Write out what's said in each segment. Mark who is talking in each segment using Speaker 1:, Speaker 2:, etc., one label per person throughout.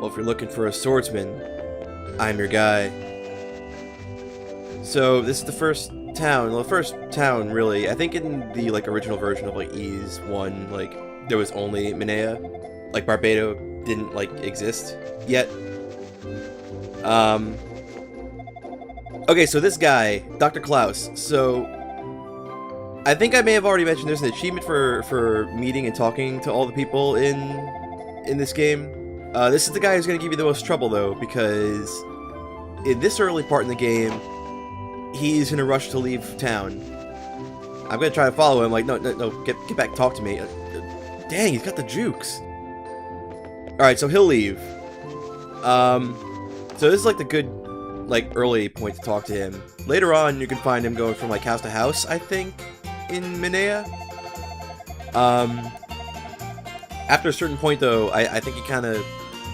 Speaker 1: Well, if you're looking for a swordsman, I'm your guy. So this is the first town. Well, the first town, really. I think in the like original version of like Ys 1, like there was only Minea. Like Barbados didn't like exist yet. Okay, so this guy, Dr. Klaus. So I think I may have already mentioned there's an achievement for meeting and talking to all the people in this game. This is the guy who's going to give you the most trouble, though, because in this early part in the game, he's in a rush to leave town. I'm going to try to follow him, like, no, get back, talk to me. Dang, he's got the jukes. Alright, so he'll leave. So this is, like, the good, like, early point to talk to him. Later on, you can find him going from, like, house to house, I think, in Minea. After a certain point, though, I think he kind of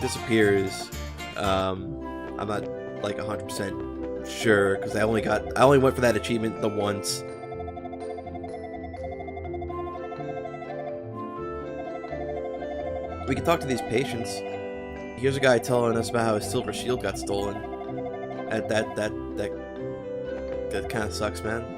Speaker 1: disappears. I'm not like 100% sure because I only went for that achievement the once. We can talk to these patients. Here's a guy telling us about how his silver shield got stolen. That kind of sucks, man.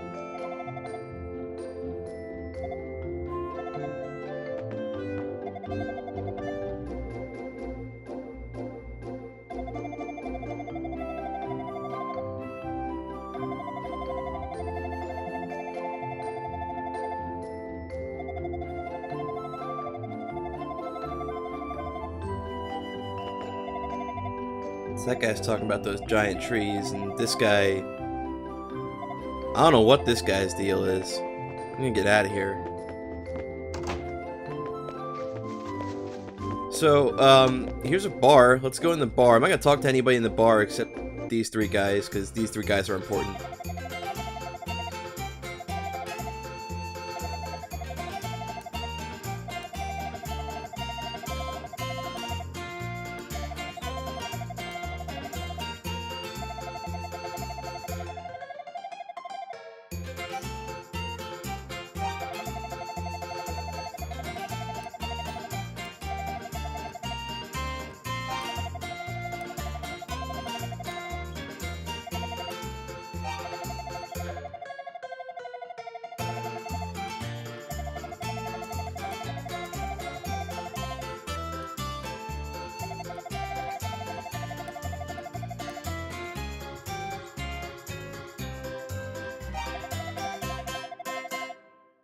Speaker 1: So that guy's talking about those giant trees, and this guy... I don't know what this guy's deal is. I'm gonna get out of here. So, here's a bar. Let's go in the bar. I'm not gonna talk to anybody in the bar except these three guys, because these three guys are important.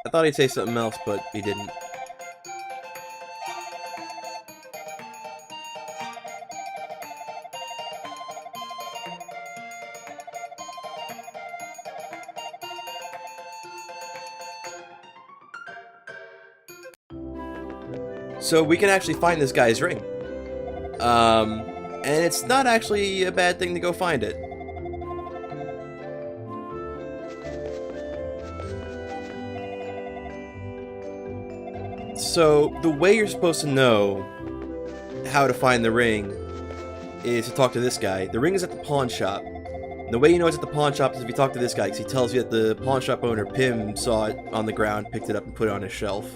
Speaker 1: I thought he'd say something else, but he didn't. So we can actually find this guy's ring. And it's not actually a bad thing to go find it. So, the way you're supposed to know how to find the ring is to talk to this guy. The ring is at the pawn shop. And the way you know it's at the pawn shop is if you talk to this guy, because he tells you that the pawn shop owner, Pim, saw it on the ground, picked it up, and put it on his shelf.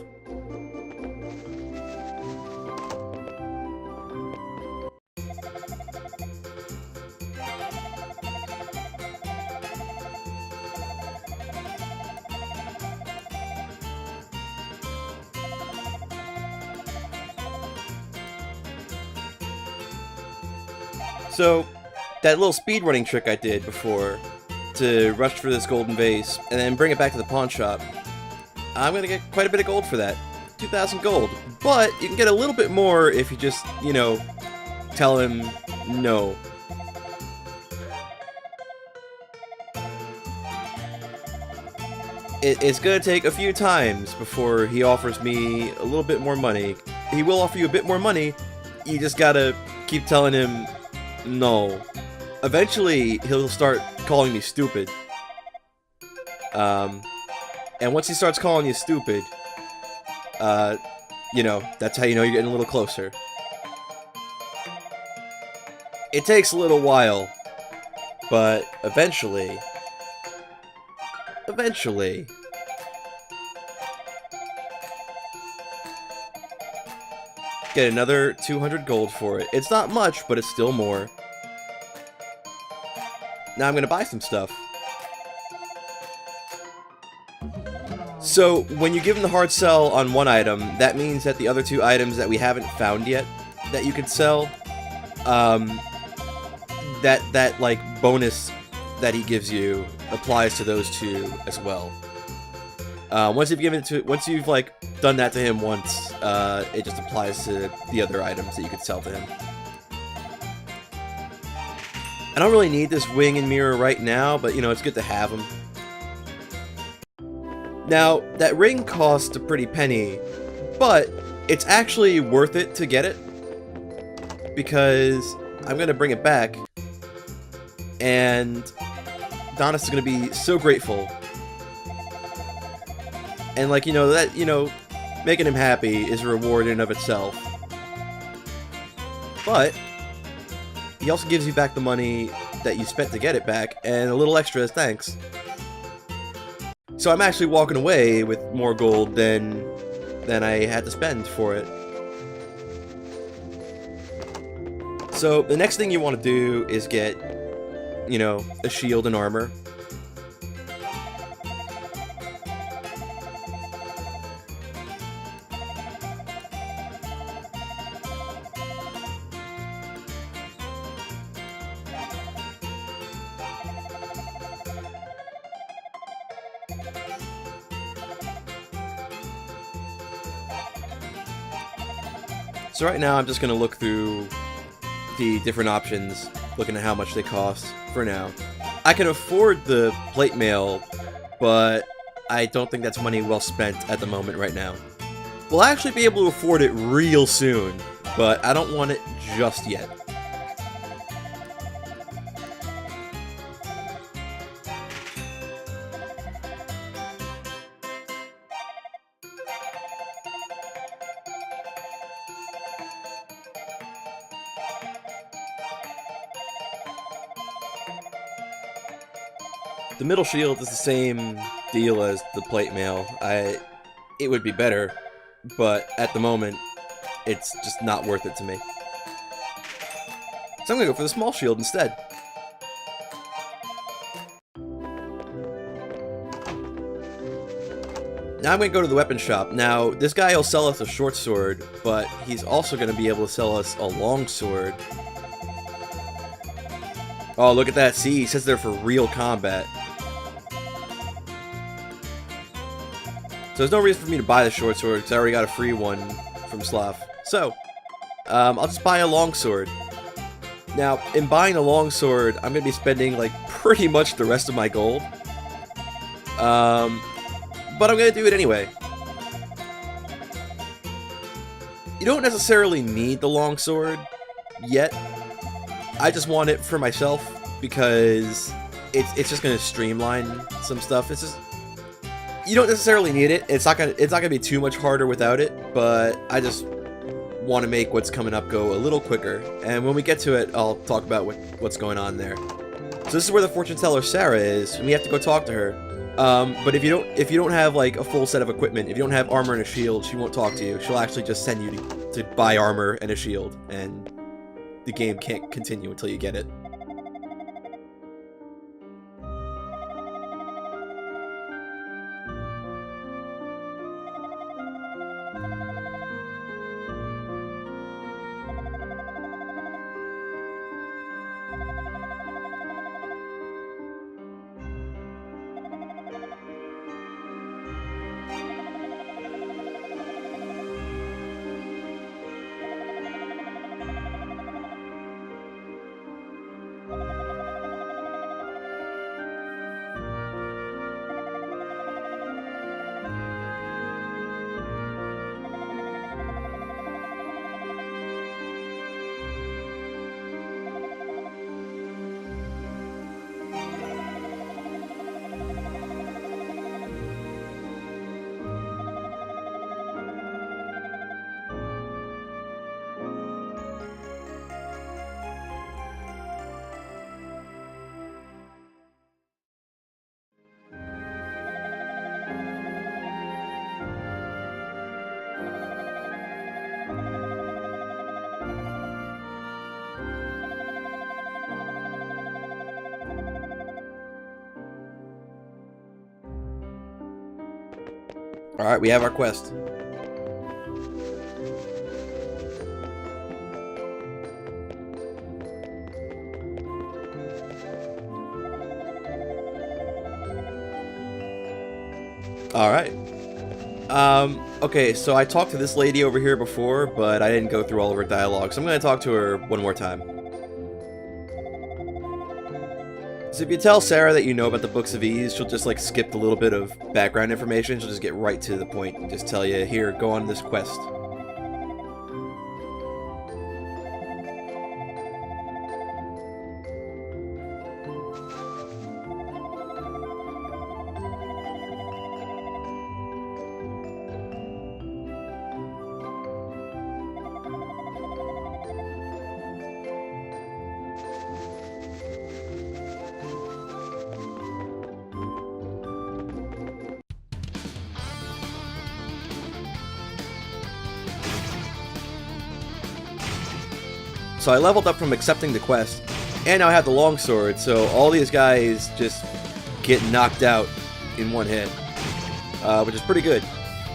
Speaker 1: So, that little speedrunning trick I did before to rush for this golden vase and then bring it back to the pawn shop, I'm gonna get quite a bit of gold for that. 2,000 gold. But you can get a little bit more if you just, you know, tell him no. It's gonna take a few times before he offers me a little bit more money. He will offer you a bit more money, you just gotta keep telling him no. Eventually, he'll start calling me stupid. And once he starts calling you stupid, you know, that's how you know you're getting a little closer. It takes a little while, but eventually... get another 200 gold for it. It's not much, but it's still more. Now I'm gonna buy some stuff. So, when you give him the hard sell on one item, that means that the other 2 items that we haven't found yet that you could sell, that like bonus that he gives you applies to those 2 as well. Once you've like done that to him once, it just applies to the other items that you could sell to him. I don't really need this wing and mirror right now, but you know, it's good to have them. Now, that ring costs a pretty penny, but it's actually worth it to get it, because I'm going to bring it back, and Donis is going to be so grateful. And like, you know, making him happy is a reward in and of itself. But he also gives you back the money that you spent to get it back, and a little extra as thanks. So I'm actually walking away with more gold than I had to spend for it. So the next thing you want to do is get, you know, a shield and armor. So right now I'm just going to look through the different options, looking at how much they cost for now. I can afford the plate mail, but I don't think that's money well spent at the moment right now. We'll actually be able to afford it real soon, but I don't want it just yet. The middle shield is the same deal as the plate mail. It would be better, but at the moment, it's just not worth it to me. So I'm gonna go for the small shield instead. Now I'm gonna go to the weapon shop. Now, this guy will sell us a short sword, but he's also gonna be able to sell us a long sword. Oh, look at that. See, he says they're for real combat. So there's no reason for me to buy the short sword, because I already got a free one from Slav. So, I'll just buy a long sword. Now, in buying a long sword, I'm going to be spending, like, pretty much the rest of my gold. But I'm going to do it anyway. You don't necessarily need the long sword yet. I just want it for myself, because it's just going to streamline some stuff. It's just... You don't necessarily need it. It's not gonna be too much harder without it, but I just want to make what's coming up go a little quicker. And when we get to it, I'll talk about what's going on there. So this is where the fortune teller Sarah is, and we have to go talk to her. But if you don't have like a full set of equipment, if you don't have armor and a shield, she won't talk to you. She'll actually just send you to buy armor and a shield, and the game can't continue until you get it. Alright, we have our quest. Alright. Okay, so I talked to this lady over here before, but I didn't go through all of her dialogue, so I'm gonna talk to her one more time. So if you tell Sarah that you know about the Books of Ease, she'll just like skip the little bit of background information, she'll just get right to the point and just tell you, here, go on this quest. So I leveled up from accepting the quest, and now I have the longsword, so all these guys just get knocked out in one hit, which is pretty good.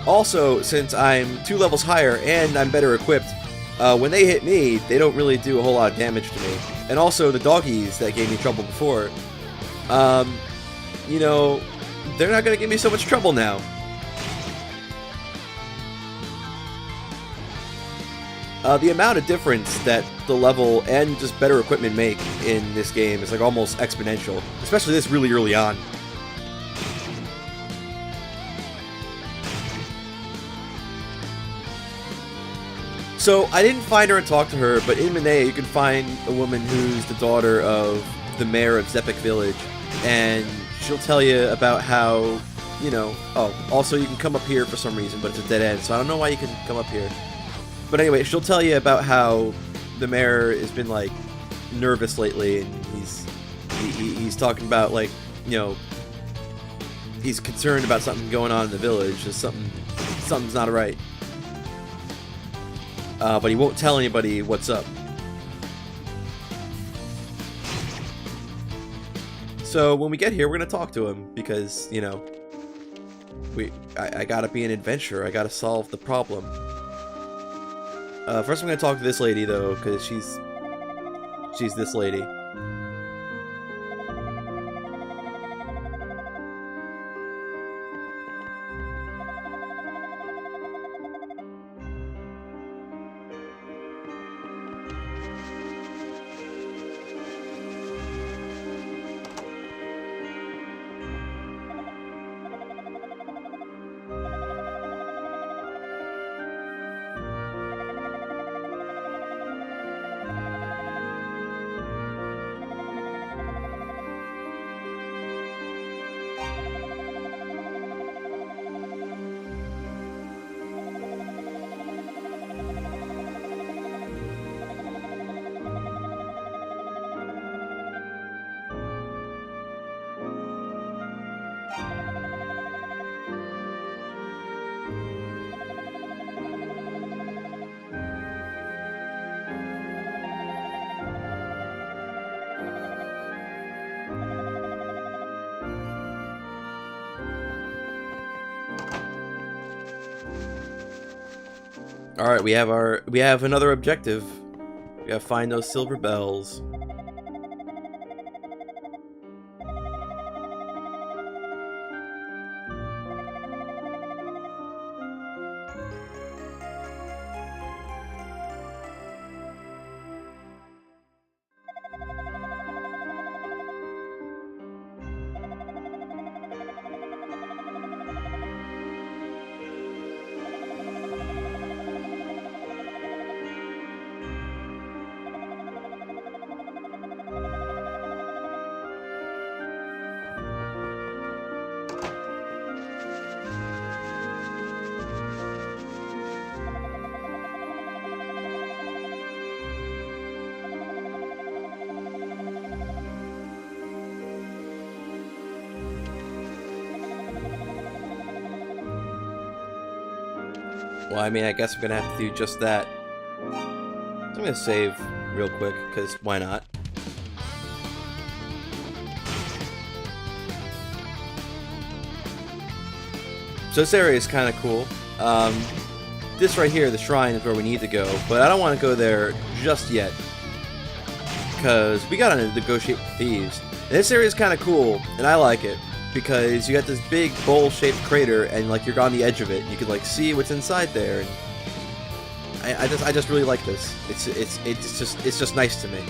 Speaker 1: Also, since I'm 2 levels higher and I'm better equipped, when they hit me, they don't really do a whole lot of damage to me. And also, the doggies that gave me trouble before, you know, they're not going to give me so much trouble now. The amount of difference that the level and just better equipment make in this game is like almost exponential, especially this really early on. So I didn't find her and talk to her, but in Minea you can find a woman who's the daughter of the mayor of Zepik Village, and she'll tell you about how, you know, oh, also you can come up here for some reason, but it's a dead end, so I don't know why you can come up here. But anyway, she'll tell you about how the mayor has been, like, nervous lately, and he's talking about, like, you know, he's concerned about something going on in the village, just something's not right. But he won't tell anybody what's up. So when we get here, we're gonna talk to him, because, you know, I gotta be an adventurer, I gotta solve the problem. First I'm gonna talk to this lady though, because she's this lady. All right, we have another objective. We gotta find those silver bells. Well, I mean, I guess I'm gonna have to do just that. So I'm gonna save real quick, because why not? So this area is kind of cool. This right here, the shrine, is where we need to go, but I don't want to go there just yet, because we gotta negotiate with thieves. And this area is kind of cool, and I like it, because you got this big bowl-shaped crater, and like you're on the edge of it. You can like see what's inside there. And I just really like this. It's just nice to me.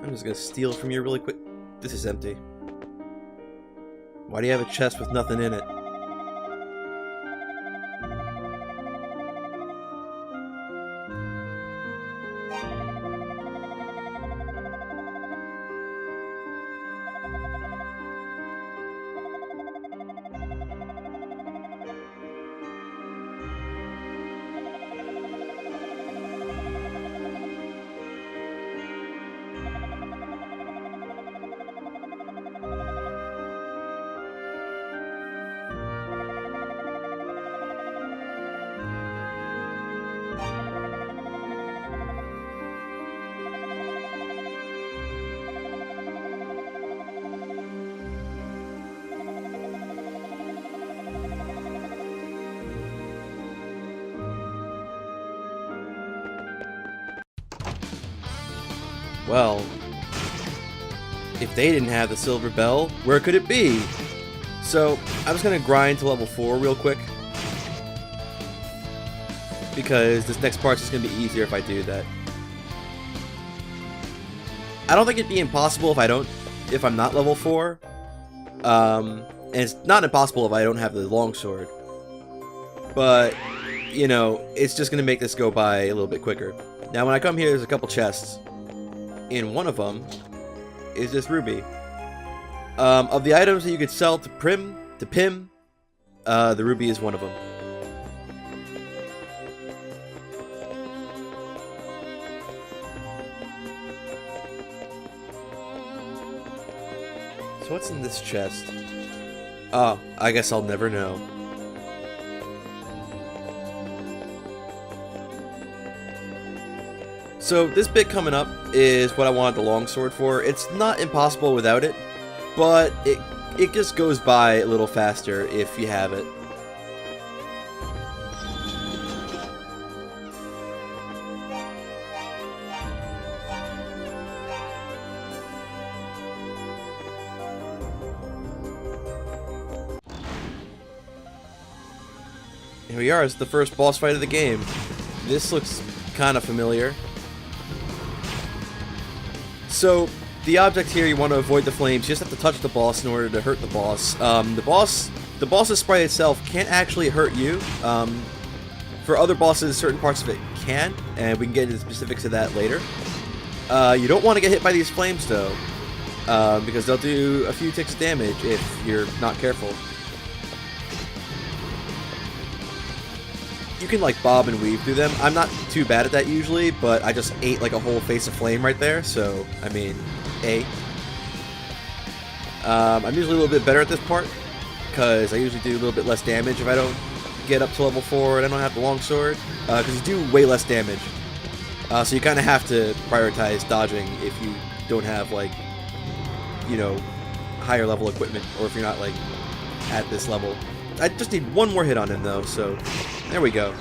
Speaker 1: I'm just gonna steal from you really quick. This is empty. Why do you have a chest with nothing in it? Well, if they didn't have the silver bell, where could it be? So, I'm just gonna grind to level 4 real quick, because this next part's just gonna be easier if I do that. I don't think it'd be impossible if I'm not level 4. And it's not impossible if I don't have the longsword. But, you know, it's just gonna make this go by a little bit quicker. Now, when I come here, there's a couple chests. In one of them is this ruby. Of the items that you could sell to Pim, the ruby is one of them. So what's in this chest? Oh, I guess I'll never know. So this bit coming up is what I wanted the longsword for. It's not impossible without it, but it just goes by a little faster if you have it. Here we are, it's the first boss fight of the game. This looks kind of familiar. So, the object here, you want to avoid the flames. You just have to touch the boss in order to hurt the boss. The boss's sprite itself can't actually hurt you. For other bosses, certain parts of it can, and we can get into the specifics of that later. You don't want to get hit by these flames, though, because they'll do a few ticks of damage if you're not careful. You can like bob and weave through them. I'm not too bad at that usually, but I just ate like a whole face of flame right there, so I mean, I'm usually a little bit better at this part, because I usually do a little bit less damage if I don't get up to level 4 and I don't have the longsword, because you do way less damage. So you kind of have to prioritize dodging if you don't have like, you know, higher level equipment, or if you're not like at this level. I just need one more hit on him though, so there we go.